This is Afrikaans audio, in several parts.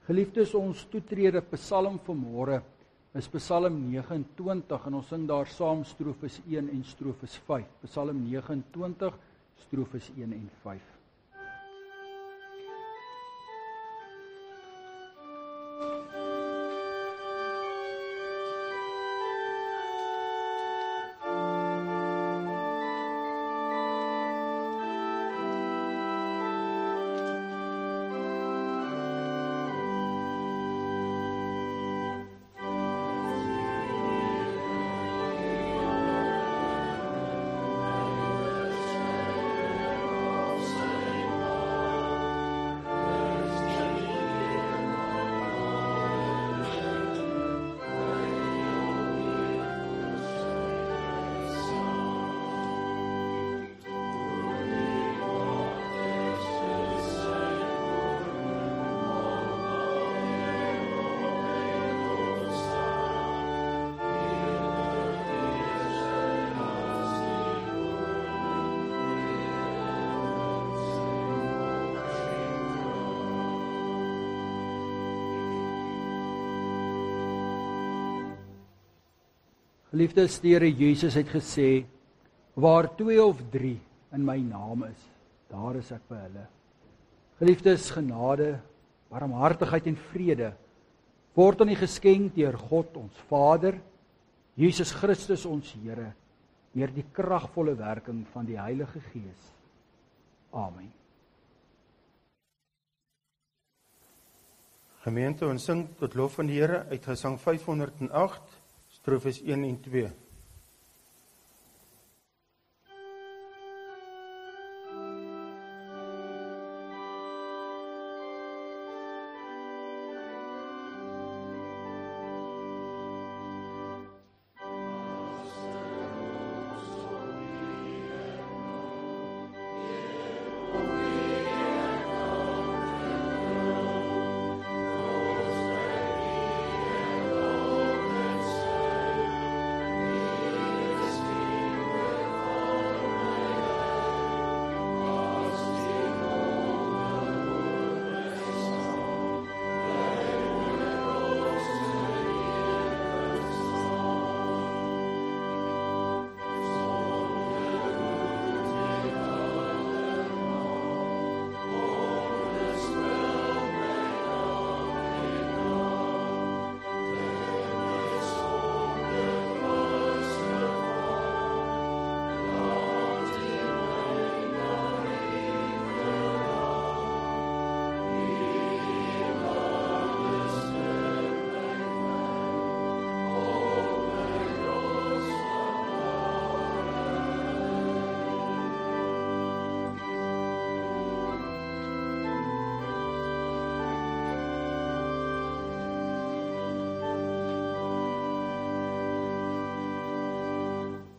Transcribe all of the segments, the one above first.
Geliefdes, ons toetrede psalm vanmôre is Psalm 29 en ons sing daar saam strofes 1 en strofes 5. Psalm 29, strofes 1 en 5. Geliefdes, die Here Jesus het gesê, waar 2 of 3 in my naam is, daar is ek by hulle. Geliefdes, genade, barmhartigheid en vrede word aan u geskenk deur God ons Vader, Jesus Christus ons Here, deur die kragvolle werking van die Heilige Gees. Amen. Gemeente, ons sing tot lof van die Here uit Gesang 508, strofes 1 en 2.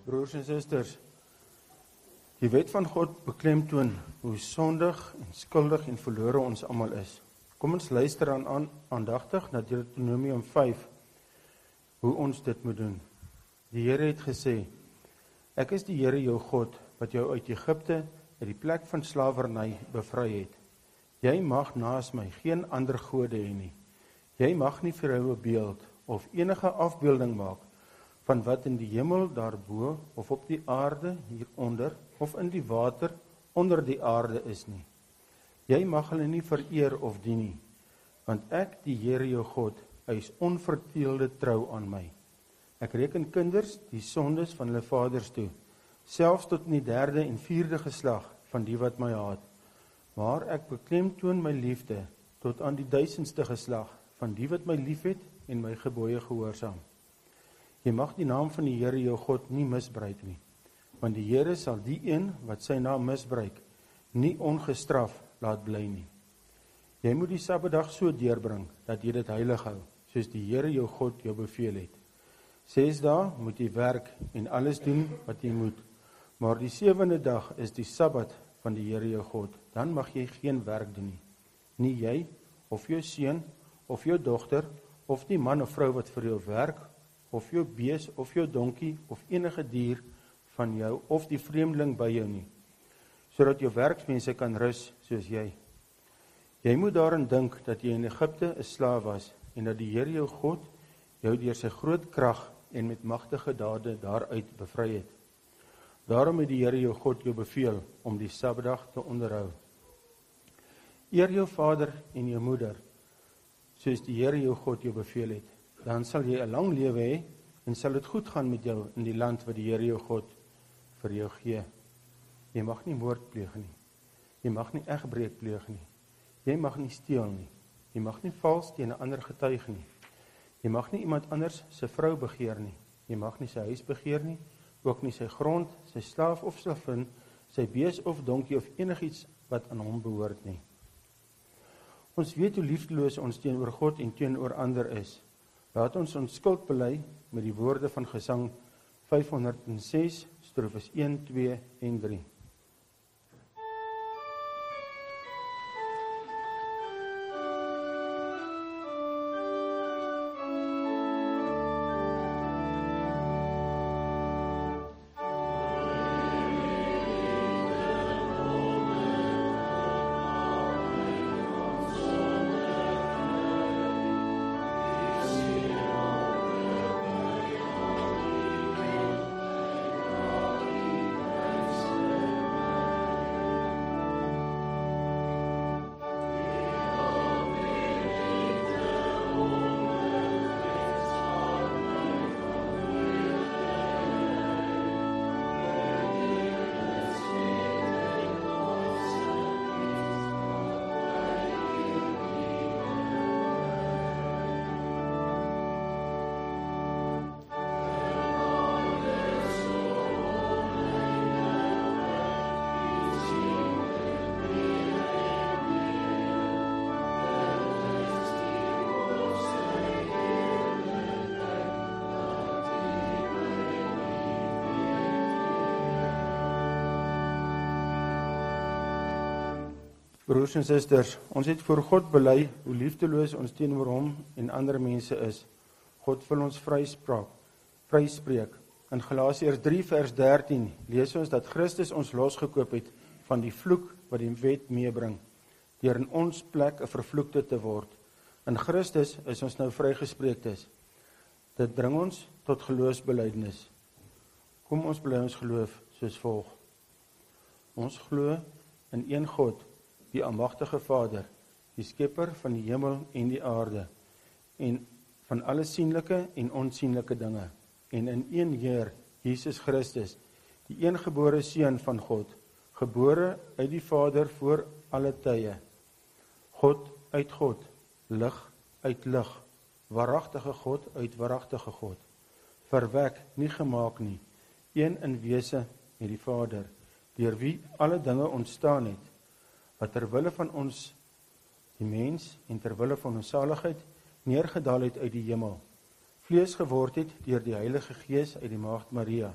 Broers en susters, die wet van God beklemtoon hoe sondig en skuldig en verlore ons almal is. Kom ons luister aandagtig na Deuteronomium 5, hoe ons dit moet doen. Die Here het gesê, ek is die Here jou God, wat jou uit Egipte, uit die plek van slawerny bevry het. Jy mag naas my geen ander gode hê nie. Jy mag nie vir jou 'n beeld of enige afbeelding maak van wat in die hemel daarbo of op die aarde hieronder of in die water onder die aarde is nie. Jy mag hulle nie vereer of dien nie, want ek, die Here jou God, is onverteelde trou aan my. Ek reken kinders die sondes van hulle vaders toe, selfs tot in die 3de en 4de geslag van die wat my haat. Maar ek beklemtoon my liefde tot aan die 1000ste geslag van die wat my liefhet en my gebooie gehoorsaam. Jy mag die naam van die Here jou God nie misbruik nie, want die Here sal die een wat sy naam misbruik, nie ongestraf laat bly nie. Jy moet die Sabbatdag so deurbring, dat jy dit heilig hou, soos die Here jou God jou beveel het. 6 dae moet jy werk en alles doen wat jy moet, maar die 7de dag is die Sabbat van die Here jou God, dan mag jy geen werk doen nie. Nie jy, of jou seun, of jou dogter, of die man of vrou wat vir jou werk, of jou bees, of jou donkie, of enige dier van jou, of die vreemdeling by jou nie, sodat jou werksmense kan rus soos jy. Jy moet daaraan dink dat jy in Egipte 'n slaaf was en dat die Here jou God jou deur sy groot krag en met magtige dade daaruit bevry het. Daarom het die Here jou God jou beveel om die Sabbatdag te onderhou. Eer jou vader en jou moeder, soos die Here jou God jou beveel het. Dan sal jy 'n lang lewe hê en sal dit goed gaan met jou in die land wat die Here jou God vir jou gee. Jy mag nie moord pleeg nie. Jy mag nie egbreek pleeg nie. Jy mag nie steel nie. Jy mag nie vals teen 'n ander getuig nie. Jy mag nie iemand anders se vrou begeer nie. Jy mag nie sy huis begeer nie, ook nie sy grond, sy slaaf of slavin, sy bees of donkie of enigiets wat aan hom behoort nie. Ons weet hoe liefdeloos ons teenoor God en teenoor ander is. Laat ons skuld bely met die woorde van Gesang 506, strofes 1, 2 en 3. Broers en susters, ons het voor God bely hoe liefdeloos ons teenoor hom en ander mense is. God wil ons vryspreek. In Galasiërs 3 vers 13 lees ons dat Christus ons losgekoop het van die vloek wat die wet meebring, deur in ons plek 'n vervloekte te word. In Christus is ons nou vrygespreektes. Dit bring ons tot geloofsbelijdenis. Kom ons bely ons geloof soos volg. Ons glo in een God, die almagtige Vader, die skepper van die hemel en die aarde, en van alle sienlike en onsienlike dinge, en in een Heer, Jesus Christus, die engebore Seun van God, gebore uit die Vader voor alle tye, God uit God, lig uit lig, waaragtige God uit waaragtige God, verwek, nie gemaak nie, een in wese met die Vader, deur wie alle dinge ontstaan het, wat terwille van ons, die mens, en terwille van ons saligheid, neergedaal het uit die hemel, vlees geword het deur die Heilige Gees uit die Maagd Maria,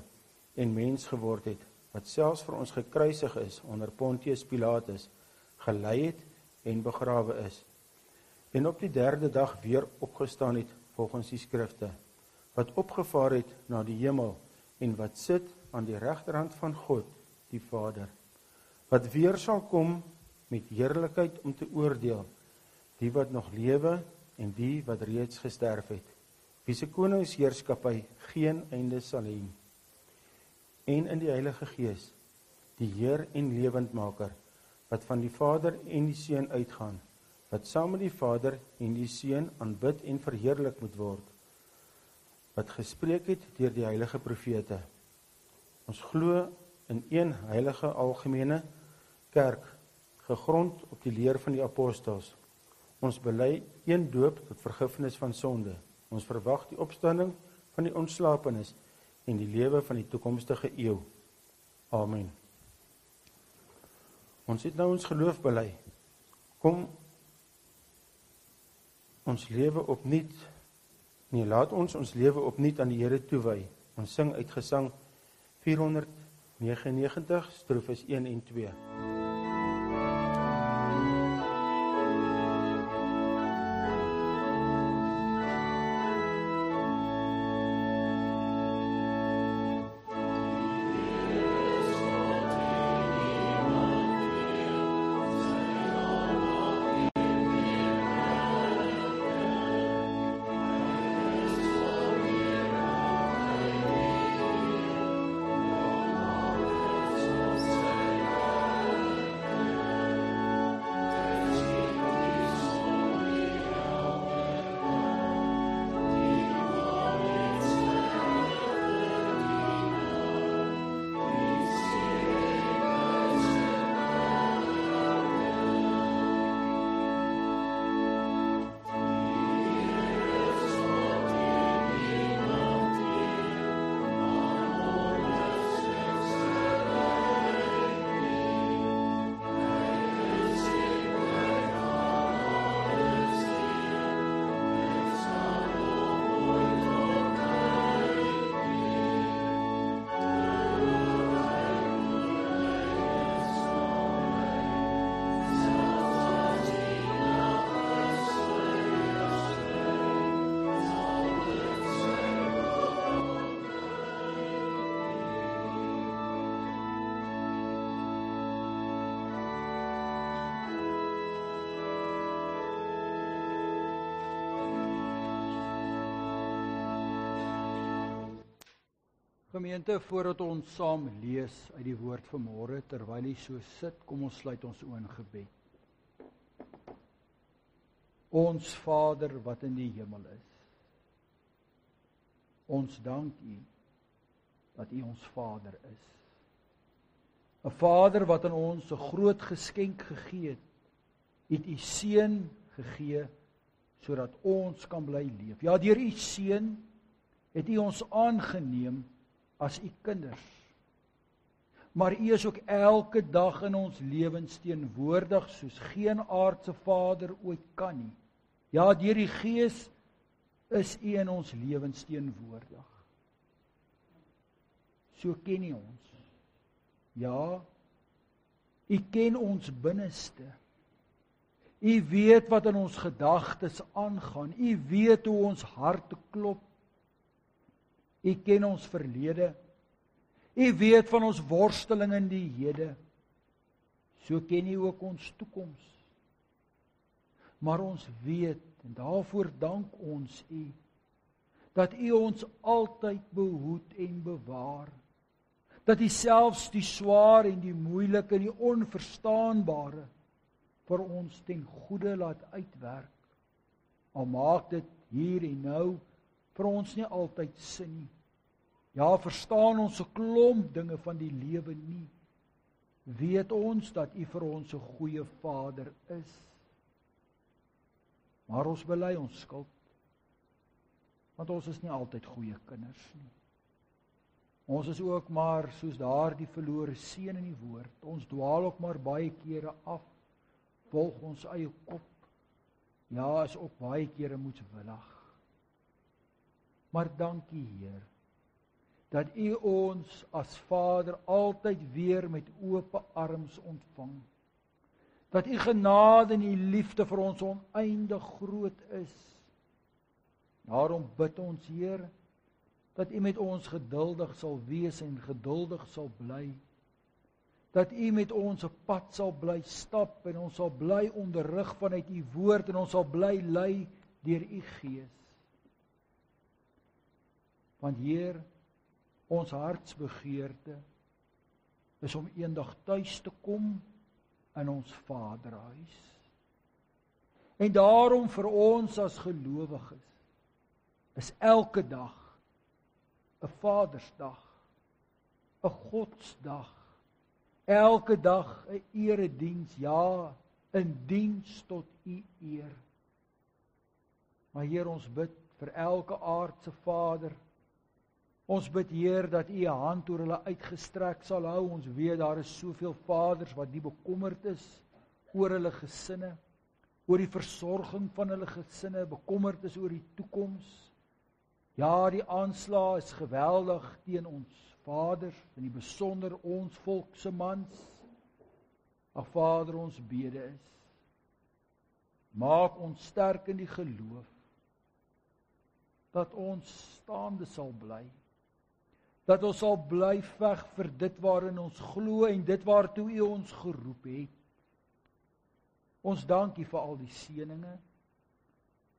en mens geword het, wat selfs vir ons gekruisig is onder Pontius Pilatus, gelei het en begrawe is, en op die 3de dag weer opgestaan het volgens die skrifte, wat opgevaar het na die hemel, en wat sit aan die regterhand van God, die Vader, wat weer sal kom met heerlikheid om te oordeel, die wat nog lewe en die wat reeds gesterf het, wie se koningsheerskappy geen einde sal hê, en in die Heilige Gees, die Heer en lewendmaker, wat van die Vader en die Seun uitgaan, wat saam met die Vader en die Seun aanbid en verheerlik moet word, wat gespreek het deur die heilige profete. Ons glo in een heilige algemene kerk, gegrond op die leer van die apostels. Ons bely een doop tot vergifnis van sonde. Ons verwag die opstanding van die ontslapenis en die lewe van die toekomstige eeu. Amen. Ons het nou ons geloof bely. Kom ons lewe opnuut. Nee, laat ons lewe opnuut aan die Here toewy. Ons sing uit Gesang 499, strofes 1 en 2. Gemeente, voordat ons saam lees uit die woord vanmôre, terwyl jy so sit, kom ons sluit ons oë in gebed. Ons Vader wat in die hemel is, ons dank U dat U ons Vader is. 'n Vader wat aan ons 'n groot geskenk gegee het, het U Seun gegee, sodat ons kan bly leef. Ja, deur U Seun het U ons aangeneem as U kinders. Maar U is ook elke dag in ons lewens teenwoordig, soos geen aardse vader ooit kan nie. Ja, deur die Gees is U in ons lewens teenwoordig. So ken U ons. Ja, U ken ons binneste. U weet wat in ons gedagtes aangaan. U weet hoe ons harte klop. U ken ons verlede. U weet van ons worsteling in die hede. So ken U ook ons toekoms. Maar ons weet, en daarvoor dank ons U, dat U ons altyd behoed en bewaar. Dat U selfs die swaar en die moeilike en die onverstaanbare vir ons ten goeie laat uitwerk. Al maak dit hier en nou vir ons nie altyd sin nie. Ja, verstaan ons 'n klomp dinge van die lewe nie. Weet ons dat U vir ons 'n goeie Vader is. Maar ons bely ons skuld, want ons is nie altyd goeie kinders nie. Ons is ook maar soos daardie verlore seun in die woord. Ons dwaal ook maar baie kere af, volg ons eie kop. Ja, is ook baie kere moedswillig. Maar dankie Heer, dat U ons as Vader altyd weer met oop arms ontvang. Dat U genade en U liefde vir ons oneindig groot is. Daarom bid ons Heer, dat U met ons geduldig sal wees en geduldig sal bly. Dat U met ons 'n pad sal bly stap en ons sal bly onderrig vanuit U woord en ons sal bly lei deur U Gees. Want Heer, ons hartsbegeerte is om eendag tuis te kom in ons Vaderhuis. En daarom vir ons as gelowiges is elke dag 'n Vadersdag, 'n Godsdag, elke dag 'n erediens, ja, 'n diens tot U eer. Maar Heer, ons bid vir elke aardse vader. Ons bid Heer dat U 'n hand oor hulle uitgestrek sal hou. Ons weet daar is soveel vaders wat nie bekommerd is oor hulle gesinne, oor die versorging van hulle gesinne, bekommerd is oor die toekoms. Ja, die aanslag is geweldig teen ons vaders, in die besonder ons volk se mans. Ag Vader, ons bede is, maak ons sterk in die geloof, dat ons staande sal bly, dat ons sal bly veg vir dit waarin ons glo en dit waartoe U ons geroep het. Ons dank U vir al die seëninge,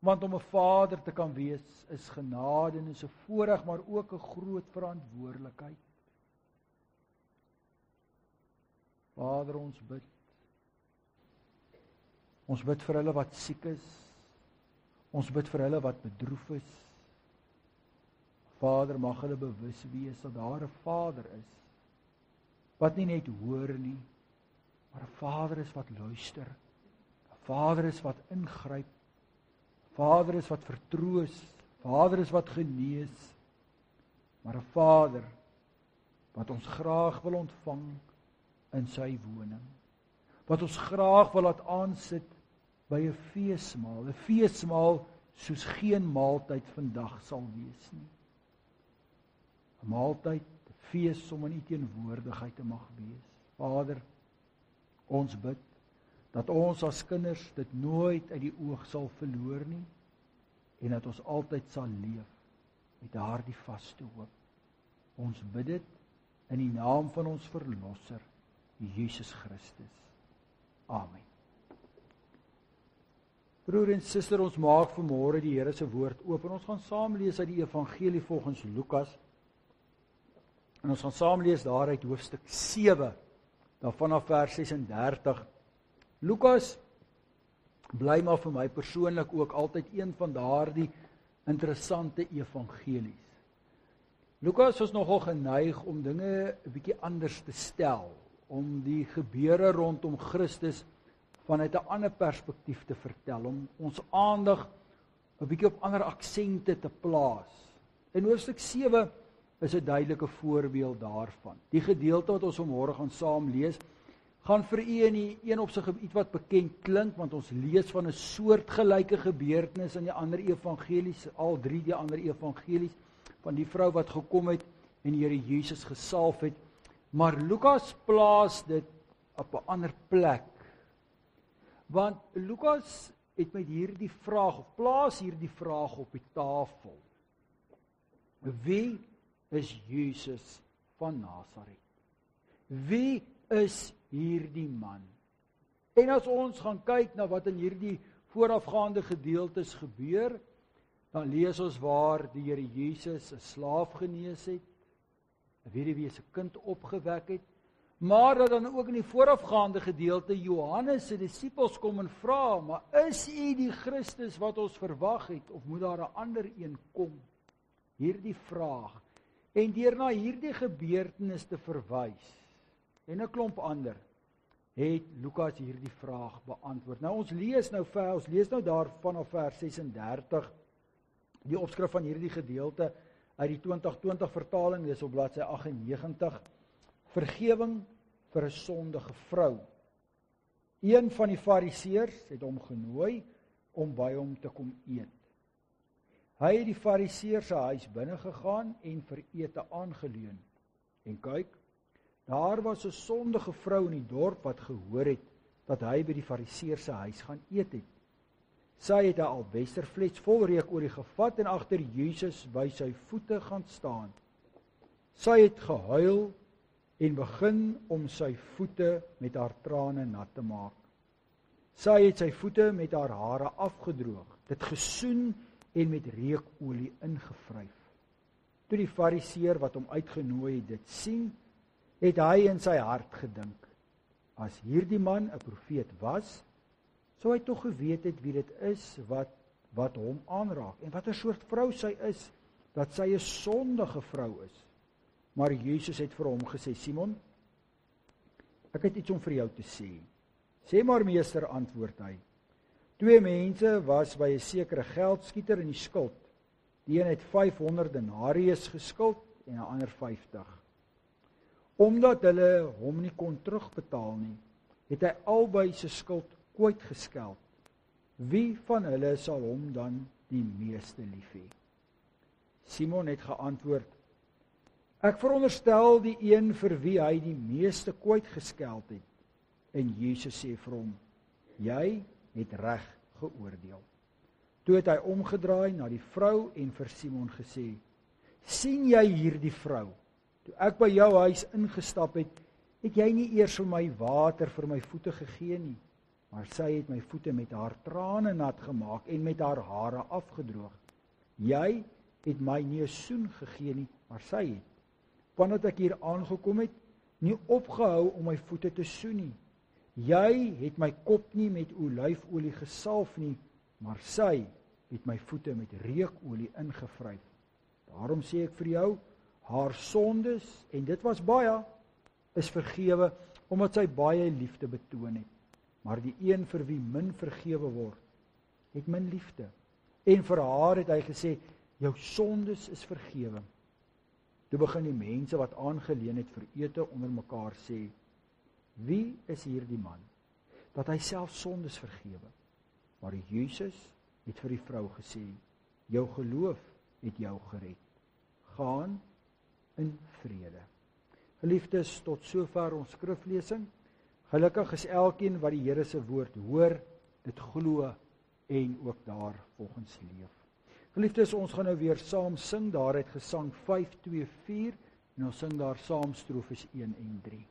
want om 'n vader te kan wees is genade en is 'n voorreg, maar ook 'n groot verantwoordelikheid. Vader, ons bid. Ons bid vir hulle wat siek is. Ons bid vir hulle wat bedroef is. Vader, mag hulle bewus wees dat daar 'n Vader is, wat nie net hoor nie, maar 'n Vader is wat luister. 'n Vader is wat ingryp. Vader is wat vertroos, Vader is wat genees, maar 'n Vader wat ons graag wil ontvang in sy woning, wat ons graag wil laat aansit by 'n feesmaal soos geen maaltyd vandag sal wees nie. 'n Maaltyd, 'n fees om in U teenwoordigheid te mag wees. Vader, ons bid dat ons as kinders dit nooit uit die oog sal verloor nie, en dat ons altyd sal leef met daardie vaste hoop. Ons bid dit in die naam van ons Verlosser, Jesus Christus. Amen. Broer en suster, ons maak vanmôre die Here se woord oop en ons gaan saam lees uit die Evangelie volgens Lukas, En ons gaan saam lees daar uit hoofstuk 7, dan vanaf vers 36. Lukas bly maar vir my persoonlik ook altyd een van daardie interessante evangelies. Lukas was nogal geneig om dinge 'n bietjie anders te stel, om die gebeure rondom Christus vanuit 'n ander perspektief te vertel, om ons aandag 'n bietjie op ander aksente te plaas. En hoofstuk 7 is 'n duidelike voorbeeld daarvan. Die gedeelte wat ons vanmôre gaan saam lees, gaan vir u in die een opsig iets wat bekend klink, want ons lees van 'n soortgelyke gebeurtenis in die ander evangelies, al 3 die ander evangelies, van die vrou wat gekom het en die Here Jesus gesalf het. Maar Lukas plaas dit op 'n ander plek. Want Lukas het met hierdie vraag, of plaas hierdie vraag op die tafel. Wie is Jesus van Nasaret? Wie is hierdie man? En as ons gaan kyk na wat in hierdie voorafgaande gedeeltes gebeur, dan lees ons waar die Here Jesus 'n slaaf genees het, 'n weduwee se kind opgewek het, maar dat dan ook in die voorafgaande gedeelte Johannes se disippels kom en vra, maar is u die Christus wat ons verwag het, of moet daar 'n ander een kom? Hierdie vraag. En deur na hierdie gebeurtenis te verwys, en 'n klomp ander, het Lukas hierdie vraag beantwoord. Nou ons lees nou daar vanaf vers 36, die opskrif van hierdie gedeelte uit die 2020 vertaling, dis op bladsy 98, vergewing vir 'n sondige vrou. Een van die fariseërs het hom genooi om by hom te kom eet. Hy het die fariseër se huis binne gegaan en vir ete aangeleun. En kyk, daar was 'n sondige vrou in die dorp wat gehoor het dat hy by die fariseër se huis gaan eet het. Sy het 'n albesterfles vol reukolie gevat en agter Jesus by sy voete gaan staan. Sy het gehuil en begin om sy voete met haar trane nat te maak. Sy het sy voete met haar hare afgedroog, dit gesoen en met reukolie ingevryf. Toe die fariseër wat hom uitgenooi het dit sien, het hy in sy hart gedink, as hierdie man 'n profeet was, sou hy tog geweet het wie dit is wat hom aanraak en watter soort vrou sy is, dat sy 'n sondige vrou is. Maar Jesus het vir hom gesê, Simon, ek het iets om vir jou te sê. Sê maar meester, antwoord hy. 2 mense was by 'n sekere geldskieter in die skuld. Die een het 500 denarius geskuld en 'n ander 50. Omdat hulle hom nie kon terugbetaal nie, het hy albei se skuld kwyt geskeld. Wie van hulle sal hom dan die meeste lief hê? Simon het geantwoord, ek veronderstel die een vir wie hy die meeste kwyt geskeld het. En Jesus sê vir hom, jy het reg geoordeel. Toe het hy omgedraai na die vrou en vir Simon gesê, sien jy hierdie vrou? Toe ek by jou huis ingestap het, het jy nie eers vir my water vir my voete gegee nie, maar sy het my voete met haar trane nat gemaak en met haar hare afgedroog. Jy het my nie 'n soen gegee nie, maar sy het, vandat ek hier aangekom het, nie opgehou om my voete te soen nie. Jy het my kop nie met olyfolie gesalf nie, maar sy het my voete met reukolie ingevryf. Daarom sê ek vir jou, haar sondes, en dit was baie, is vergewe, omdat sy baie liefde betoon het. Maar die een vir wie min vergewe word, het min liefde. En vir haar het hy gesê, jou sondes is vergewe. Toe begin die mense wat aangeleen het vir ete onder mekaar sê, wie is hierdie man, dat hy self sondes vergewe? Maar Jesus het vir die vrou gesê, jou geloof het jou gered. Gaan in vrede. Geliefdes, tot sover ons skriflesing. Gelukkig is elkeen wat die Here se woord hoor, dit glo en ook daar volgens leef. Geliefdes, ons gaan nou weer saam sing daaruit Gesang 5:2-4 en ons sing daar saam strofes 1 en 3.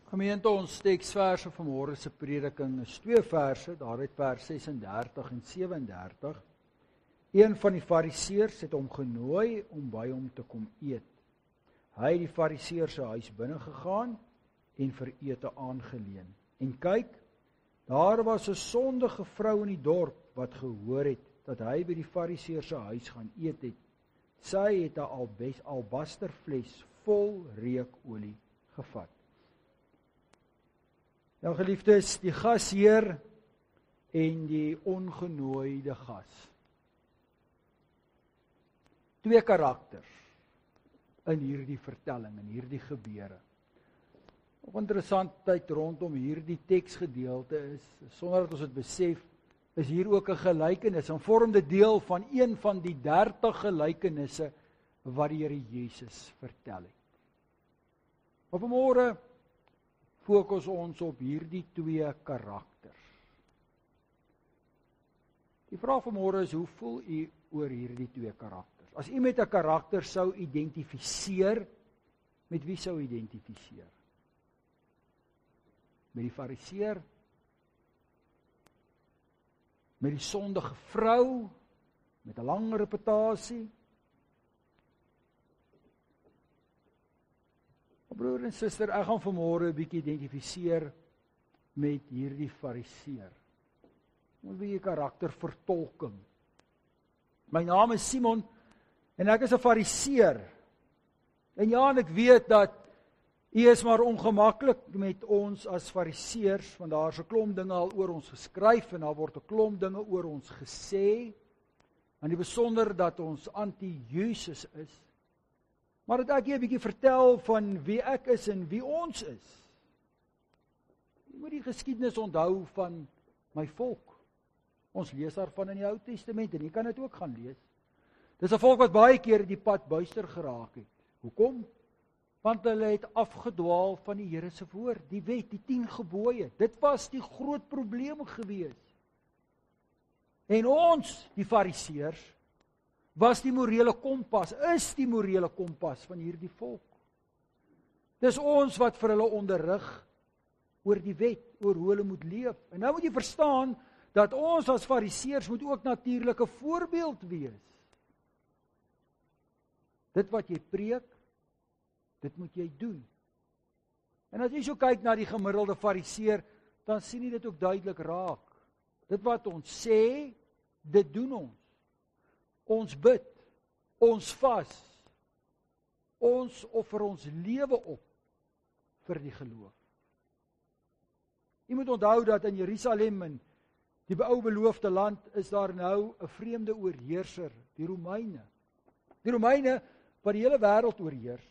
Gemeente, ons teksverse van môre se prediking is 2 verse, daaruit vers 36 en 37. Een van die fariseërs het hom genooi om by hom te kom eet. Hy het die fariseër se huis binne gegaan en vir ete aangeleen. En kyk, daar was 'n sondige vrou in die dorp wat gehoor het dat hy by die fariseër se huis gaan eet het. Sy het 'n albasterfles vol reukolie gevat. Nou geliefdes, die gasheer en die ongenooide gas. 2 karakters in hierdie vertelling, in hierdie gebeure. Nog interessantheid rondom hierdie teksgedeelte is, sonder dat ons dit besef, is hier ook 'n gelykenis en vorm dit deel van een van die 30 gelykenisse wat die Here Jesus vertel het. Maar vanmôre fokus ons op hierdie 2 karakters. Die vraag vanmôre is, hoe voel u oor hierdie 2 karakters? As u met 'n karakter sou identifiseer, met wie sou u identifiseer? Met die fariseer? Met die sondige vrou? Met 'n lang reputasie? Broer en suster, ek gaan vanmôre 'n bietjie identifiseer met hierdie fariseer. Ons wil 'n karaktervertolking. My naam is Simon en ek is 'n fariseer. En ja, en ek weet dat u is maar ongemaklik met ons as fariseërs, want daar is 'n klomp dinge al oor ons geskryf en daar word 'n klomp dinge oor ons gesê. En die besonder dat ons anti-Jesus is. Maar dat ek 'n bietjie vertel van wie ek is en wie ons is. Jy moet die geskiedenis onthou van my volk. Ons lees daarvan in die Ou Testament en jy kan dit ook gaan lees. Dis 'n volk wat baie keer die pad buister geraak het. Hoekom? Want hulle het afgedwaal van die Here se woord, die wet, die 10 gebooie. Dit was die groot probleem gewees. En ons, die fariseërs, was die morele kompas, is die morele kompas van hierdie volk. Dis ons wat vir hulle onderrig oor die wet, oor hoe hulle moet leef. En nou moet jy verstaan dat ons as fariseërs moet ook natuurlik 'n voorbeeld wees. Dit wat jy preek, dit moet jy doen. En as jy so kyk na die gemiddelde fariseer, dan sien jy dit ook duidelik raak. Dit wat ons sê, dit doen ons. Ons bid, ons vas, ons offer ons lewe op vir die geloof. Jy moet onthou dat in Jerusalem en die ou beloofde land is daar nou 'n vreemde oorheerser, die Romeine. Die Romeine wat die hele wêreld oorheers.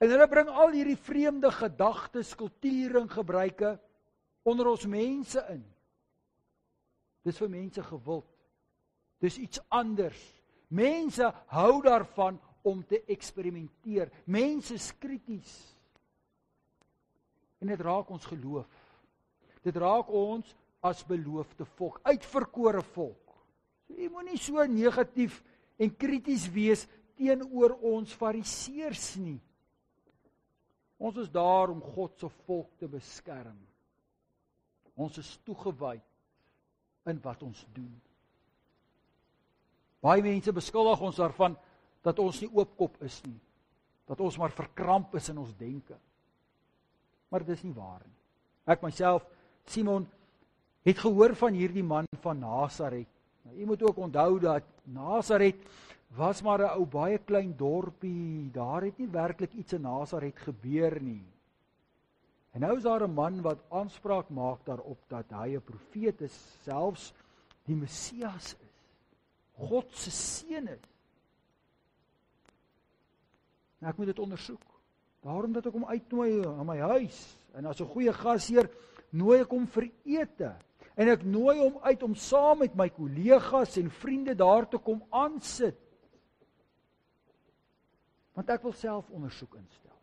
En hulle bring al hierdie vreemde gedagtes, kulture en gebruike onder ons mense in. Dis vir mense gewild. Dis iets anders. Mense hou daarvan om te eksperimenteer. Mense is krities. En dit raak ons geloof. Dit raak ons as beloofde volk, uitverkore volk. So, jy moenie so negatief en krities wees teenoor ons fariseërs nie. Ons is daar om God se volk te beskerm. Ons is toegewy in wat ons doen. Baie mense beskuldig ons daarvan dat ons nie oopkop is nie. Dat ons maar verkramp is in ons denke. Maar dit is nie waar nie. Ek myself, Simon, het gehoor van hierdie man van Nasaret. Nou, jy moet ook onthou dat Nasaret was maar 'n ou baie klein dorpie. Daar het nie werklik iets in Nasaret gebeur nie. En nou is daar 'n man wat aanspraak maak daarop dat hy 'n profeet is, selfs die Messias is. God se seun is. Nou ek moet dit ondersoek. Daarom dat ek hom uitnooi aan my huis. En as 'n goeie gasheer nooi ek hom vir ete. En ek nooi hom uit om saam met my kollegas en vriende daar te kom aansit. Want ek wil self ondersoek instel.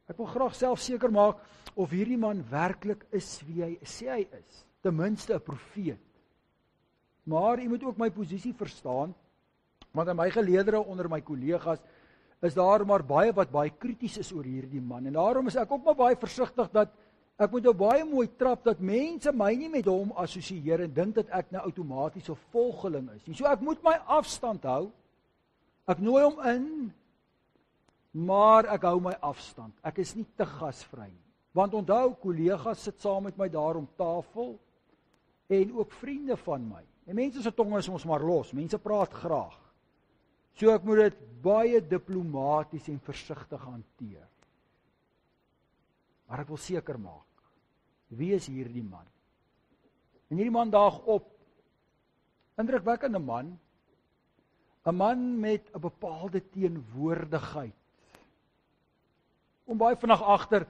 Ek wil graag self seker maak of hierdie man werklik is wie hy sê hy is. Ten minste 'n profeet. Maar jy moet ook my posisie verstaan, want in my geleedere onder my kollegas is daar maar baie wat baie krities is oor hierdie man. En daarom is ek ook maar baie versigtig dat Ek moet nou baie mooi trap dat mense my nie met hom assosieer en dink dat ek nou outomaties 'n volgeling is nie. So ek moet my afstand hou. Ek nooi hom in, maar ek hou my afstand. Ek is nie te gasvry nie. Want onthou, kollegas sit saam met my daar om tafel en ook vriende van my. En mense se tonge is ons maar los. Mense praat graag. So ek moet dit baie diplomaties en versigtig hanteer. Maar ek wil seker maak, wie is hierdie man? En hierdie man daag op, indrukwekkende man, 'n man met 'n bepaalde teenwoordigheid. Kom baie vinnig agter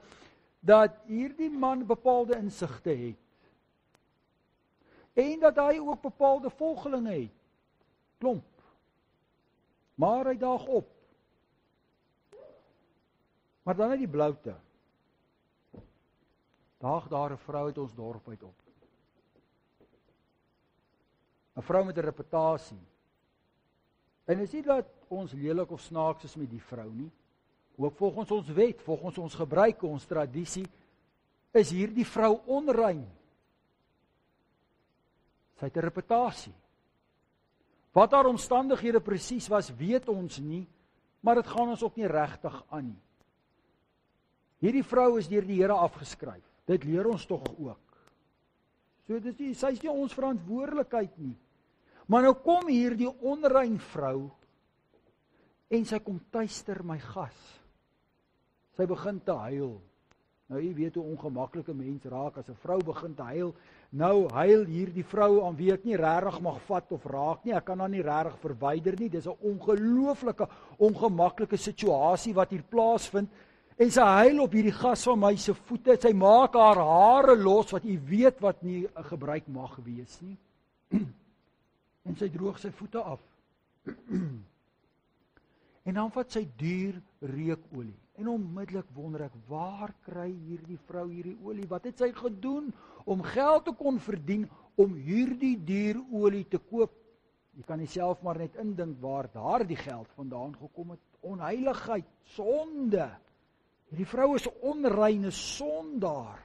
dat hierdie man bepaalde insigte het. En dat hy ook bepaalde volgelinge het. Klomp. Maar hy daag op. Maar dan uit die bloute daag daar 'n vrou uit ons dorp uit op. 'n Vrou met 'n reputasie. En is nie dat ons lelik of snaaks is met die vrou nie. Ook volgens ons wet, volgens ons gebruike, ons tradisie, is hierdie vrou onrein. Sy het 'n reputasie. Wat haar omstandighede presies was, weet ons nie, maar dit gaan ons ook nie regtig aan nie. Hierdie vrou is deur die Here afgeskryf. Dit leer ons tog ook. So dis nie, sy is nie ons verantwoordelikheid nie. Maar nou kom hierdie onrein vrou en sy kom tuister my gas. Sy begin te huil. Nou jy weet hoe ongemaklik 'n mens raak as 'n vrou begin te huil. Nou huil hierdie vrou aan wie ek nie regtig mag vat of raak nie. Ek kan haar nie regtig verwyder nie. Dis 'n ongelooflike ongemaklike situasie wat hier plaasvind. En sy huil op hierdie gas van my se voete. Sy maak haar hare los wat jy weet wat nie 'n gebruik mag wees nie. En sy droog sy voete af. En dan vat sy duur reukolie. En onmiddellik wonder ek, waar kry hierdie vrou hierdie olie? Wat het sy gedoen om geld te kon verdien om hierdie duur olie te koop? Jy kan jouself maar net indink waar daardie geld vandaan gekom het. Onheiligheid, sonde. Hierdie vrou is 'n onreine sondaar.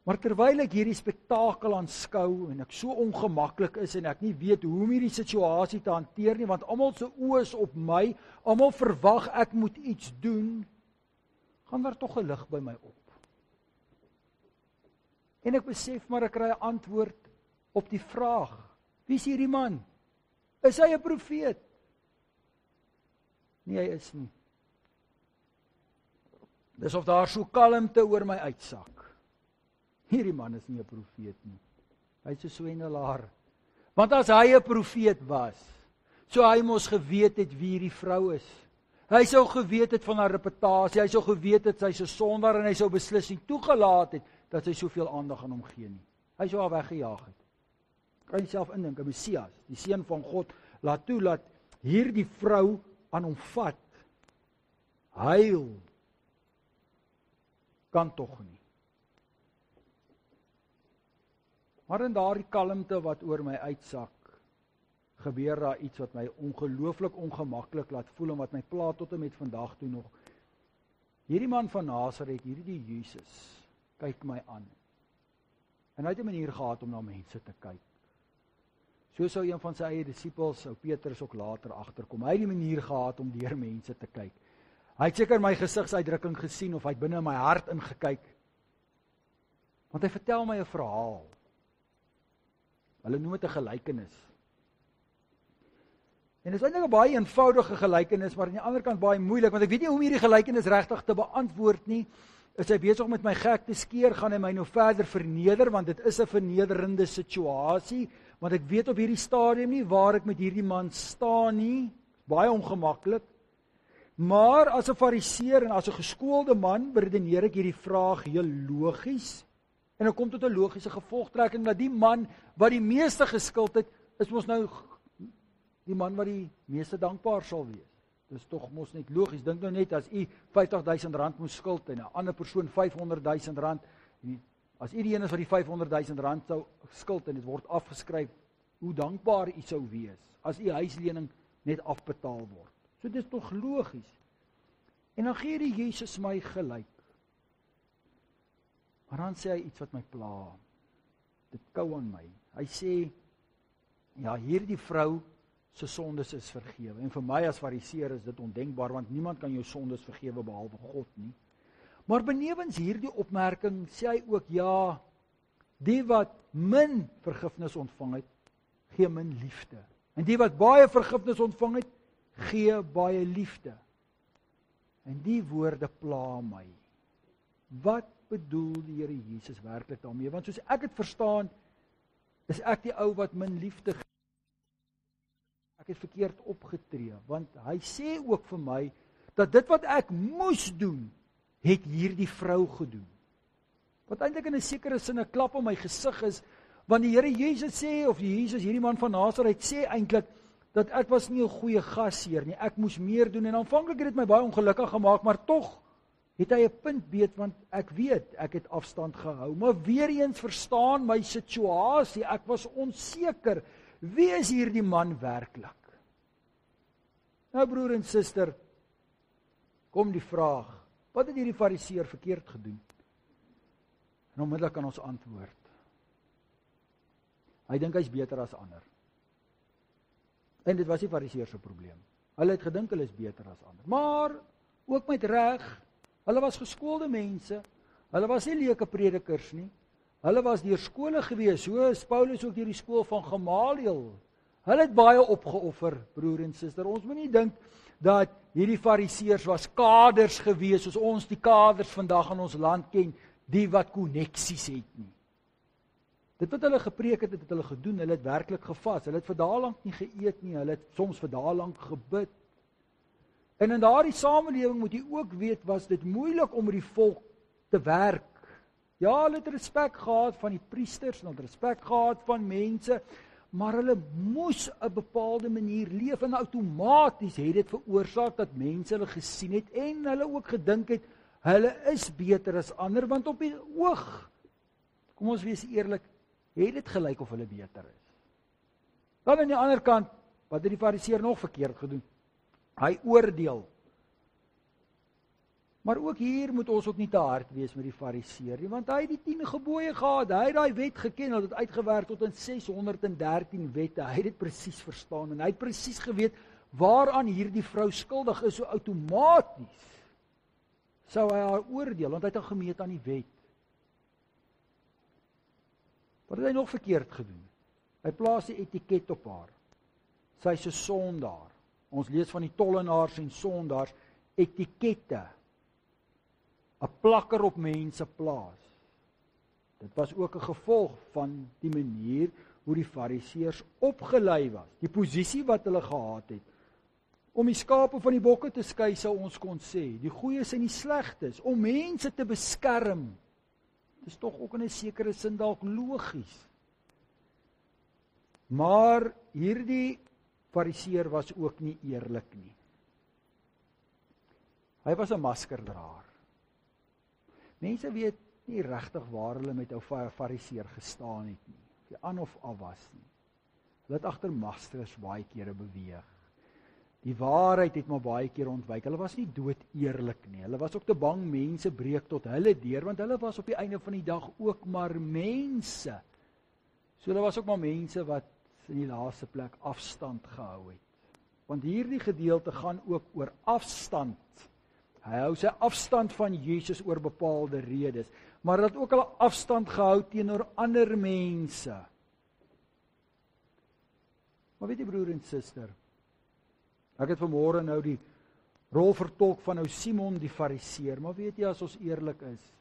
Maar terwyl ek hierdie spektakel aanskou en ek so ongemaklik is en ek nie weet hoe om hierdie situasie te hanteer nie, want almal se oë is op my, almal verwag ek moet iets doen, gaan daar tog 'n lig by my op. En ek besef maar ek kry 'n antwoord op die vraag: wie is hierdie man? Is hy 'n profeet? Nee, hy is nie. Dis of daar so kalmte oor my uitsak. Hierdie man is nie 'n profeet nie. Hy's 'n swendelaar. Want as hy 'n profeet was, sou hy mos geweet het wie hierdie vrou is. Hy sou geweet het van haar reputasie, hy sou geweet het sy's 'n sondaar en hy sou beslis nie toegelaat het dat sy soveel aandag aan hom gee nie. Hy sou haar weggejaag het. Kan jouself indink, 'n Messias, die seun van God, laat toe dat hierdie vrou aan hom vat. Huil. Kan tog nie. Maar in daardie kalmte wat oor my uitsak, gebeur daar iets wat my ongelooflik ongemaklik laat voel en wat my pla tot en met vandag toe nog. Hierdie man van Nasaret, hierdie Jesus, kyk my aan. En hy het 'n manier gehad om na mense te kyk. So sou een van sy eie disippels, ou Petrus, ook later agterkom. Hy het die manier gehad om deur mense te kyk. Hy het seker my gesigsuitdrukking gesien of hy het binne in my hart ingekyk. Want hy vertel my 'n verhaal. Hulle noem dit 'n gelykenis. En dit is eintlik 'n baie eenvoudige gelykenis, maar aan die ander kant baie moeilik, want ek weet nie hoe om hierdie gelykenis regtig te beantwoord nie. Is hy besig met my gek te skeer, gaan hy my nou verder verneder, want dit is 'n vernederende situasie, want ek weet op hierdie stadium nie waar ek met hierdie man staan nie. Baie ongemaklik. Maar as 'n fariseer en as 'n geskoolde man, beredeneer ek hierdie vraag heel logies. En ek kom tot 'n logiese gevolgtrekking dat die man wat die meeste geskuld het, is mos nou die man wat die meeste dankbaar sal wees. Dis tog mos net logies. Dink nou net as u R50.000 moes skuld en 'n ander persoon R500.000, as u die een is wat die R500.000 sou skuld en dit word afgeskryf, hoe dankbaar u sou wees as u huislening net afbetaal word. So dit is tog logies. En dan gee die Jesus my gelyk. Maar dan sê hy iets wat my pla. Dit kou aan my. Hy sê, ja, hierdie vrou se sondes is vergewe. En vir my as fariseer is dit ondenkbaar, want niemand kan jou sondes vergewe behalwe God nie. Maar benewens hierdie opmerking sê hy ook, ja, die wat min vergifnis ontvang het, gee min liefde. En die wat baie vergifnis ontvang het, gee baie liefde. En die woorde pla my. Wat bedoel die Here Jesus werklik daarmee? Want soos ek het verstaan, is ek die ou wat min liefde gee. Ek het verkeerd opgetree, want hy sê ook vir my, dat dit wat ek moes doen, het hierdie vrou gedoen. Wat eintlik in 'n sekere sin 'n klap op my gesig is, want die Here Jesus sê, of die Jesus, hierdie man van Nasaret, sê eintlik, dat ek was nie 'n goeie gasheer nie, ek moes meer doen, en aanvanklik het dit my baie ongelukkig gemaak, maar tog het hy 'n punt beet, want ek weet, ek het afstand gehou, maar weer eens verstaan my situasie, ek was onseker, wie is hierdie man werklik? Nou broer en suster, kom die vraag, wat het hierdie fariseer verkeerd gedoen? En onmiddellik kan ons antwoord. Hy dink hy's beter as ander. En dit was die fariseer se probleem. Hulle het gedink hulle is beter as ander. Maar, ook met reg, hulle was geskoolde mense, hulle was nie leuke predikers nie, hulle was deur skole gewees, so is Paulus ook deur die skool van Gamaliel. Hulle het baie opgeoffer, broer en suster. Ons moet nie dink dat hierdie fariseërs was kaders gewees, soos ons die kaders vandag in ons land ken, die wat koneksies het nie. Dit wat hulle gepreek het, het hulle gedoen, hulle het werklik gevas, hulle het vir dae lank nie geëet nie, hulle het soms vir dae lank gebid. En in daardie samelewing moet jy ook weet, was dit moeilik om met die volk te werk. Ja, hulle het respek gehad van die priesters, hulle het respek gehad van mense, maar hulle moes 'n bepaalde manier leef, en outomaties het dit veroorsaak dat mense hulle gesien het, en hulle ook gedink het, hulle is beter as ander, want op die oog, kom ons wees eerlik, het dit gelyk of hulle beter is. Dan aan die ander kant, wat het die fariseer nog verkeerd gedoen? Hy oordeel. Maar ook hier moet ons ook nie te hard wees met die fariseer nie, want hy het die 10 gebooie gehad, hy het daai wet geken, hy het uitgewerk tot in 613 wette, hy het dit presies verstaan, en hy het presies geweet, waaraan hierdie vrou skuldig is, so outomaties sou hy haar oordeel, want hy het al gemeet aan die wet. Wat het hy nog verkeerd gedoen? Hy plaas die etiket op haar. Sy is 'n sondaar. Ons lees van die tollenaars en sondaars, etikette, 'n plakker op mense plaas. Dit was ook 'n gevolg van die manier hoe die fariseërs opgelei was, die posisie wat hulle gehad het. Om die skape van die bokke te skei, sou ons kon sê, die goeies en die slegtes, om mense te beskerm. Dit is tog ook in 'n sekere sin dalk logies. Maar hierdie fariseer was ook nie eerlik nie. Hy was 'n maskerdraer. Mense weet nie regtig waar hulle met 'n fariseer gestaan het nie, of hy aan of af was nie. Hulle het agter maskers baie kere beweeg. Die waarheid het maar baie keer ontwyk. Hulle was nie dood eerlik nie. Hulle was ook te bang mense breek tot hulle deur, want hulle was op die einde van die dag ook maar mense. So hulle was ook maar mense wat in die laaste plek afstand gehou het. Want hierdie gedeelte gaan ook oor afstand. Hy hou sy afstand van Jesus oor bepaalde redes, maar hy het ook al afstand gehou teenoor ander mense. Maar weet jy broer en suster, ek het vanmôre nou die rol vertolk van nou Simon die fariseer, maar weet jy, as ons eerlik is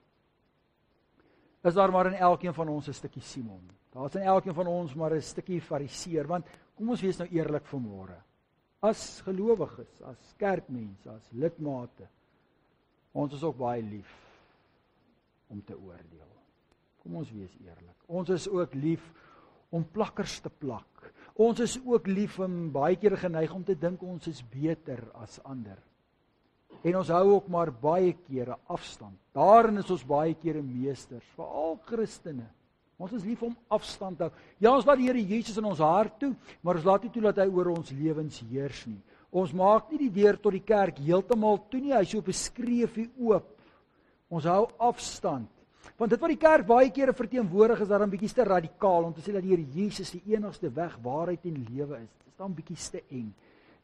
daar maar in elkeen van ons 'n stukkie Simon. Daar is in elkeen van ons maar 'n stukkie fariseer, want kom ons wees nou eerlik vanmôre. As gelowiges, as kerkmense, as lidmate, ons is ook baie lief om te oordeel. Kom ons wees eerlik. Ons is ook lief om plakkers te plak. Ons is ook lief en baie keer geneig om te dink ons is beter as ander. En ons hou ook maar baie kere afstand. Daarin is ons baie kere meesters, veral Christene. Ons is lief om afstand te hou. Ja, ons laat die Here Jesus in ons hart toe, maar ons laat nie toe dat hy oor ons lewens heers nie. Ons maak nie die deur tot die kerk heeltemal toe nie, hy is so op 'n skreefie oop. Ons hou afstand. Want dit wat die kerk baie kere verteenwoordig is daarom bietjie te radikaal om te sê dat die Here Jesus die enigste weg, waarheid en lewe is. Dit is dan bietjie te eng.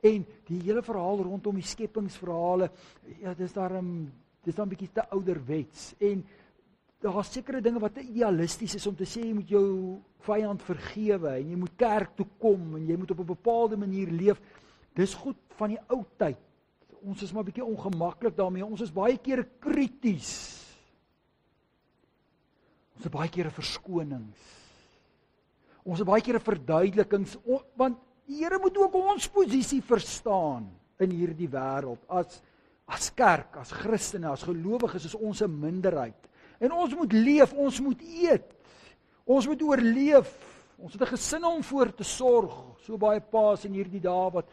En die hele verhaal rondom die skepingsverhale, ja, dis dan bietjie te ouderwets. En daar's sekere dinge wat te idealisties is om te sê jy moet jou vyand vergewe en jy moet kerk toe kom en jy moet op 'n bepaalde manier leef. Dis goed van die ou tyd. Ons is maar bietjie ongemaklik daarmee. Ons is baie kere krities. Ons het baie kere verskonings. Ons het baie kere verduidelikings, want die Here moet ook ons posisie verstaan in hierdie wêreld. As kerk, as Christene, as gelowiges is ons 'n minderheid. En ons moet leef, ons moet eet. Ons moet oorleef. Ons het 'n gesin om voor te sorg. So baie paas in hierdie dae wat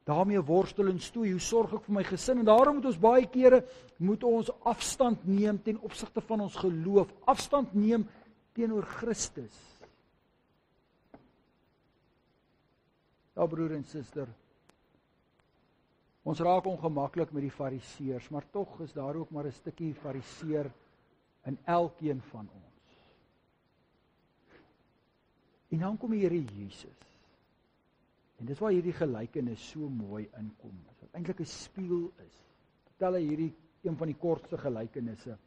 daarmee worstel en stoei. Hoe sorg ek vir my gesin? En daarom moet ons baie kere afstand neem ten opsigte van ons geloof. Afstand neem teenoor Christus. Ja, broer en suster. Ons raak ongemaklik met die fariseërs, maar tog is daar ook maar 'n stukkie fariseer in elkeen van ons. En dan kom die Here Jesus. En dis waar hierdie gelykenis so mooi inkom. Wat eintlik 'n spieël is. Vertel hy hierdie een van die kortste gelykenisse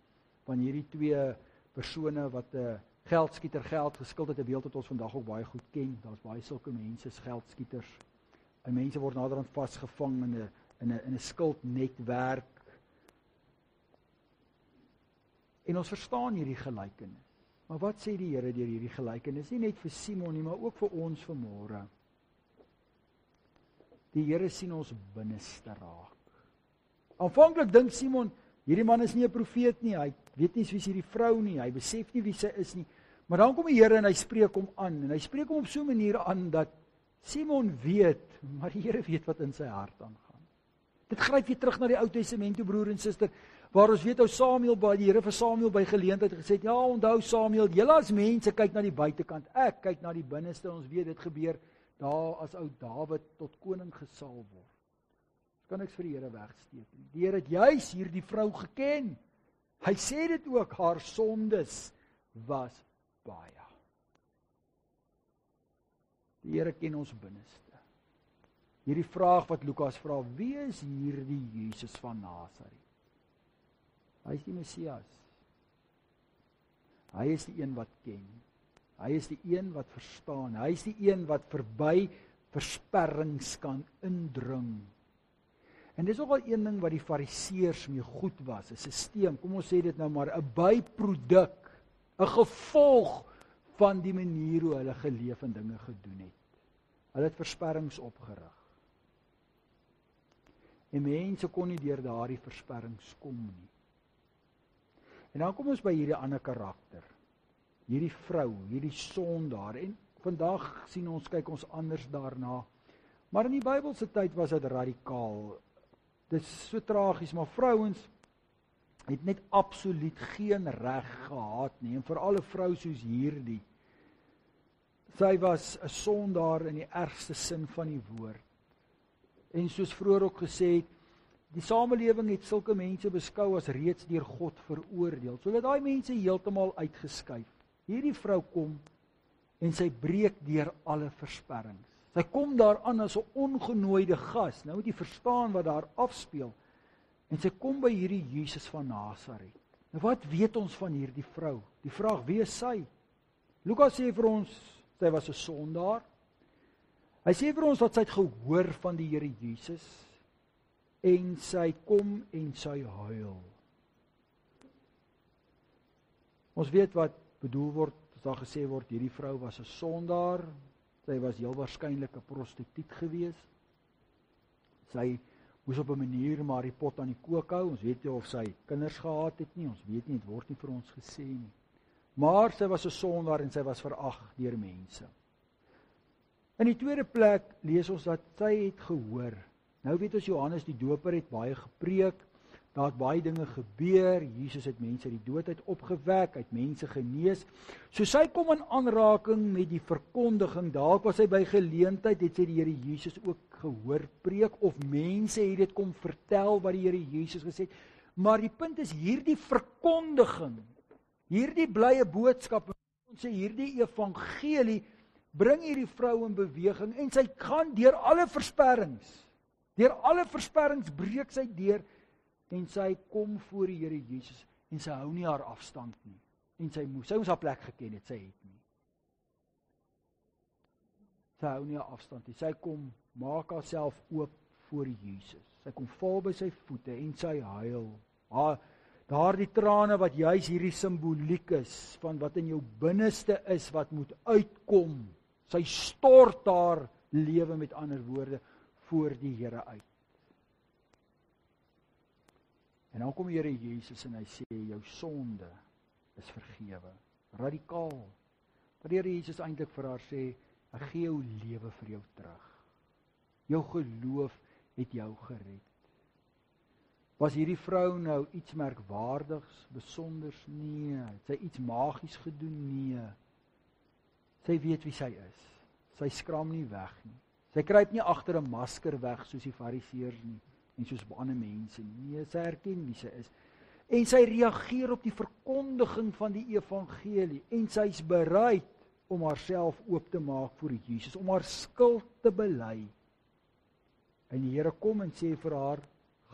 van hierdie twee persone wat 'n geldskieter geld geskuld het, 'n beeld wat ons vandag ook baie goed ken. Daar's baie sulke mense, geldskieters. En mense word naderhand vasgevang in 'n skuldnetwerk. En ons verstaan hierdie gelykenis. Maar wat sê die Here deur hierdie gelykenis? Nie net vir Simon nie, maar ook vir ons vanmôre. Die Here sien ons binneste raak. Aanvanklik dink Simon, hierdie man is nie 'n profeet nie, hy weet nie wie is hierdie vrou nie, hy besef nie wie sy is nie. Maar dan kom die Here en hy spreek hom aan, en hy spreek hom op so 'n manier aan dat Simon weet, maar die Here weet wat in sy hart aangaan. Dit gryp weer terug na die Ou Testament toe, broer en suster, waar ons weet, Samuel, die Here vir Samuel by geleentheid gesê het, ja, onthou Samuel, julle as mense kyk na die buitekant, ek kyk na die binneste, ons weet dit gebeur daar as ou Dawid tot koning gesalf word. Kan niks vir die Here wegsteek nie. Die Here het juis hierdie vrou geken. Hy sê dit ook, haar sondes was baie. Die Here ken ons binneste. Hierdie vraag wat Lukas vra, wie is hierdie Jesus van Nasaret? Hy is die Messias. Hy is die een wat ken. Hy is die een wat verstaan. Hy is die een wat verby versperrings kan indring. En dis ook al een ding wat die fariseërs mee goed was, 'n stelsel, kom ons sê dit nou maar, 'n byproduk, 'n gevolg van die manier hoe hulle geleef en dinge gedoen het. Hulle het versperrings opgerig. En mense kon nie deur daardie versperrings kom nie. En dan kom ons by hierdie ander karakter. Hierdie vrou, hierdie sondaar, en vandag sien ons, kyk ons anders daarna. Maar in die Bybelse tyd was dit radikaal. Dit is so tragies, maar vrouens het net absoluut geen reg gehad nie, en veral 'n vrou soos hierdie. Sy was 'n sondaar in die ergste sin van die woord. En soos vroeër ook gesê het, die samelewing het sulke mense beskou as reeds deur God veroordeel. So dat daai mense heeltemal uitgeskuif. Hierdie vrou kom en sy breek deur alle versperrings. Sy kom daaraan as 'n ongenooide gas. Nou moet jy verstaan wat daar afspeel. En sy kom by hierdie Jesus van Nasaret. Nou wat weet ons van hierdie vrou? Die vraag, wie is sy? Lukas sê vir ons, sy was 'n sondaar. Hy sê vir ons dat sy het gehoor van die Here Jesus. En sy kom en sy huil. Ons weet wat bedoel word, as daar gesê word, hierdie vrou was 'n sondaar. Sy was heel waarskynlik 'n prostituut gewees. Sy moes op 'n manier maar die pot aan die kook hou. Ons weet nie of sy kinders gehad het nie, ons weet nie, dit word nie vir ons gesê nie. Maar sy was 'n sondaar en sy was verag deur mense. In die tweede plek lees ons dat sy het gehoor. Nou weet ons Johannes die Doper het baie gepreek, daar het baie dinge gebeur, Jesus het mense uit die dood uit opgewek, het mense genees. So sy kom in aanraking met die verkondiging, dalk was sy by geleentheid, het sy die Here Jesus ook gehoor preek, of mense het dit kom vertel wat die Here Jesus gesê het. Maar die punt is hierdie verkondiging, Hierdie blye boodskap, ons sê hierdie evangelie, bring hierdie vrou in beweging, en sy gaan deur alle versperrings. Deur alle versperrings breek sy deur, en sy kom voor die Here Jesus, en sy hou nie haar afstand nie. En sy moes haar plek geken het, sy het nie. Sy hou nie haar afstand nie. Sy kom, maak haarself oop voor Jesus. Sy kom val by sy voete en sy huil. Daardie trane wat juis hierdie simboliek is van wat in jou binneste is wat moet uitkom. Sy stort haar lewe, met ander woorde, voor die Here uit. En dan kom die Here Jesus en hy sê, jou sonde is vergewe. Radikaal. Wat die Here Jesus eintlik vir haar sê, ek gee jou lewe vir jou terug. Jou geloof het jou gered. Was hierdie vrou nou iets merkwaardigs, besonders? Nee. Het sy iets magies gedoen? Nee. Sy weet wie sy is. Sy skram nie weg nie. Sy kruip nie agter 'n masker weg soos die fariseërs nie en soos ander mense nie. Nee, sy erken wie sy is. En sy reageer op die verkondiging van die evangelie en sy's bereid om haarself oop te maak voor Jesus, om haar skuld te bely. En die Here kom en sê vir haar,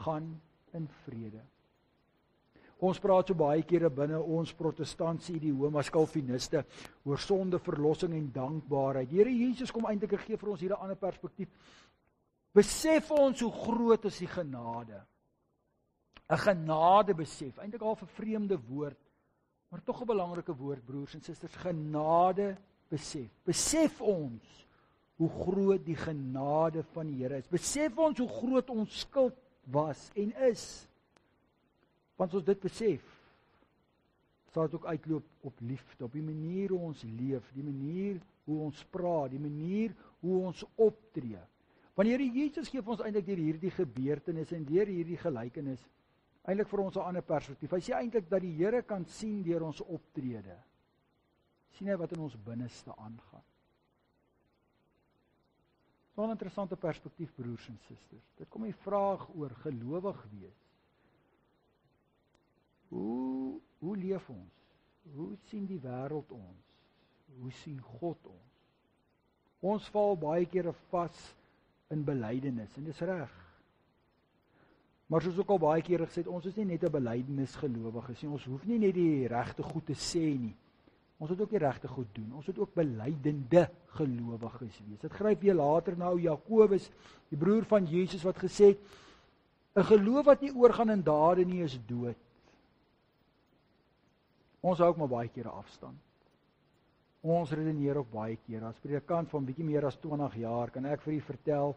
gaan in vrede. Ons praat so baie kere binne ons protestantse idiome as Calviniste oor sonde, verlossing en dankbaarheid. Die Here Jesus kom eintlik en gee vir ons hier 'n ander perspektief. Besef ons hoe groot is die genade. 'n Genade besef, eintlik al 'n vreemde woord, maar tog 'n belangrike woord, broers en susters, genade besef. Besef ons hoe groot die genade van die Here is. Besef ons hoe groot ons skuld was en is. Want ons dit besef, sal dit ook uitloop op liefde, op die manier hoe ons leef, die manier hoe ons praat, die manier hoe ons optree. Want die Here Jesus gee vir ons eintlik deur hierdie gebeurtenisse en deur hierdie gelykenis eintlik vir ons 'n ander perspektief. Hy sê eintlik dat die Here kan sien deur ons optrede. Sien hy wat in ons binneste aangaan. Dit is 'n interessante perspektief, broers en susters. Dit kom die vraag oor gelowig wees. Hoe leef ons? Hoe sien die wêreld ons? Hoe sien God ons? Ons val baie kere vas in belydenis en dis reg. Maar soos ook al baie kere gesê, ons is nie net 'n belydenisgelowiges nie. Ons hoef nie net die regte goed te sê nie. Ons moet ook die regte goed doen. Ons moet ook belydende gelowiges wees. Dit gryp weer later nou Jakobus, die broer van Jesus, wat gesê het, 'n geloof wat nie oorgaan in dade nie is dood. Ons hou ook maar baie kere afstand. Ons redeneer ook baie kere. As predikant van bietjie meer as 20 jaar, kan ek vir u vertel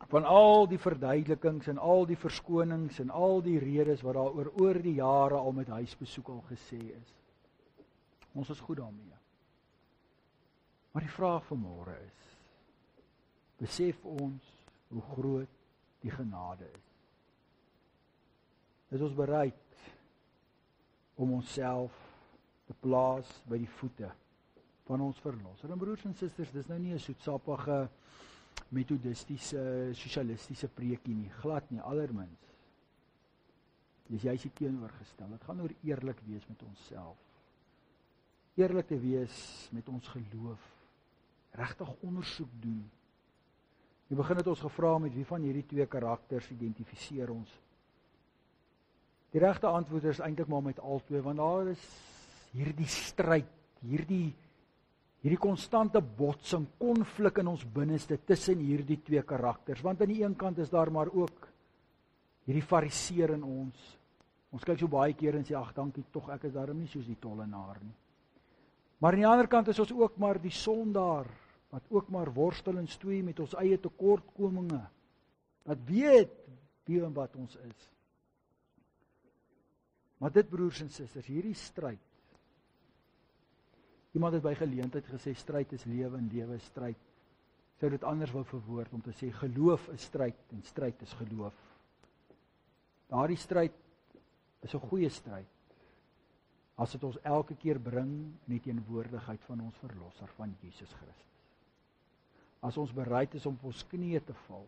van al die verduidelikings en al die verskonings en al die redes wat daar oor die jare al met huisbesoek al gesê is. Ons is goed daarmee. Maar die vraag vanmôre is, besef ons hoe groot die genade is? Is ons bereid om onsself te plaas by die voete van ons verlosser? En broers en susters, dis nou nie 'n soetsappige metodistiese, sosialistiese preekie nie, glad nie, allermins. Dis juist die teenoorgestel. Dit gaan oor eerlik wees met onsself. Eerlik te wees met ons geloof. Regtig ondersoek doen. In die begin het ons gevra met wie van hierdie twee karakters identifiseer ons. Die regte antwoord is eintlik maar met albei, want daar is hierdie stryd, hierdie konstante botsing, konflik in ons binneste tussen hierdie twee karakters. Want aan die een kant is daar maar ook hierdie fariseer in ons. Ons kyk so baie keer en sê, ag dankie tog, ek is daarom nie soos die tollenaar nie. Maar aan die ander kant is ons ook maar die sondaar, wat ook maar worstel en stoei met ons eie tekortkominge, wat weet wie en wat ons is. Maar dit, broers en susters, hierdie stryd, iemand het by geleentheid gesê, stryd is lewe en lewe is stryd. Sou dit anders wou verwoord om te sê, geloof is stryd en stryd is geloof. Daardie stryd is 'n goeie stryd, as dit ons elke keer bring in die teenwoordigheid van ons verlosser, van Jesus Christus. As ons bereid is om op ons knieë te val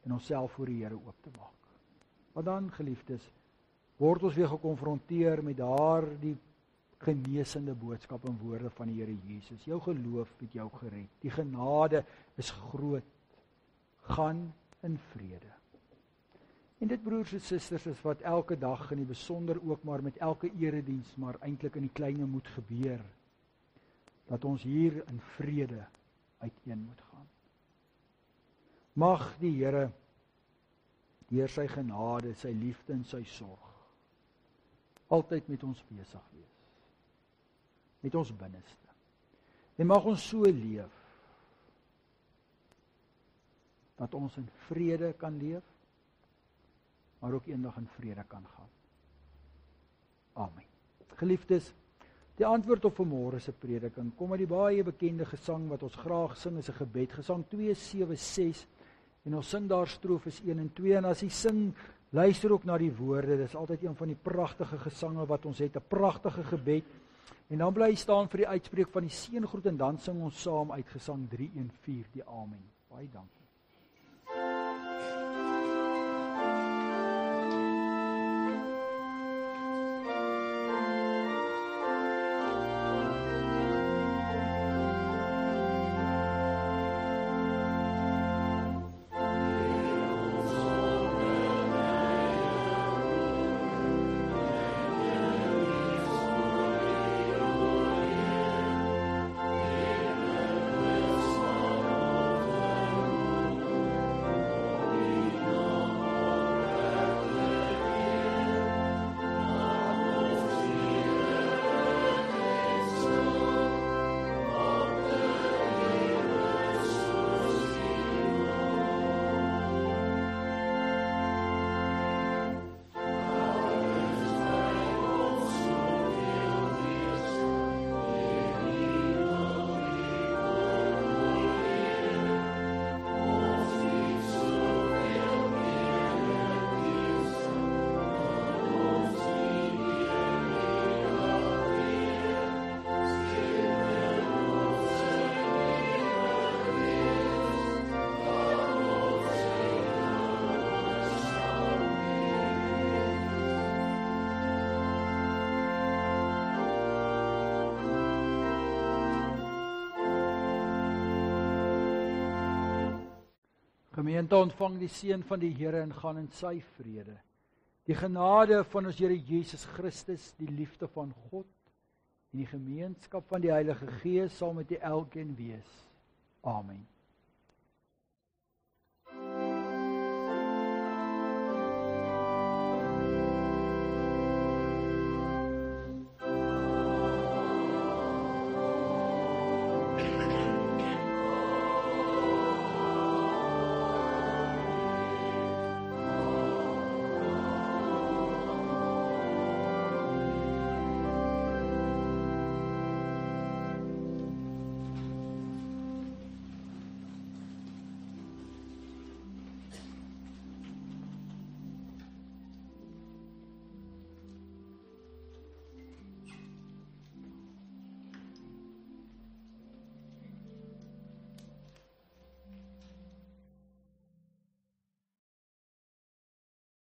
en onsself voor die Here oop te maak. Want dan, geliefdes, word ons weer gekonfronteer met daardie genesende boodskap en woorde van die Here Jesus. Jou geloof het jou gered. Die genade is groot. Gaan in vrede. En dit, broers en susters, is wat elke dag in die besonder ook maar met elke erediens, maar eintlik in die kleine moet gebeur. Dat ons hier in vrede uiteen moet gaan. Mag die Here deur sy genade, sy liefde en sy sorg altyd met ons besig wees. Met ons binneste. En mag ons so leef dat ons in vrede kan leef, maar ook eendag in vrede kan gaan. Amen. Geliefdes, die antwoord op vanmôre se prediking kom uit die baie bekende gesang wat ons graag sing as 'n gebed, Gesang 276, en ons sing daar strofes 1 en 2, en as jy sing, luister ook na die woorde. Dis altyd een van die pragtige gesange wat ons het, 'n pragtige gebed. En dan bly staan vir die uitspreek van die seëngroet en dan sing ons saam uit Gesang 314 die Amen. Baie dankie. Gemeente, ontvang die seën van die Here en gaan in sy vrede. Die genade van ons Here Jesus Christus, die liefde van God en die gemeenskap van die Heilige Gees sal met elkeen wees. Amen.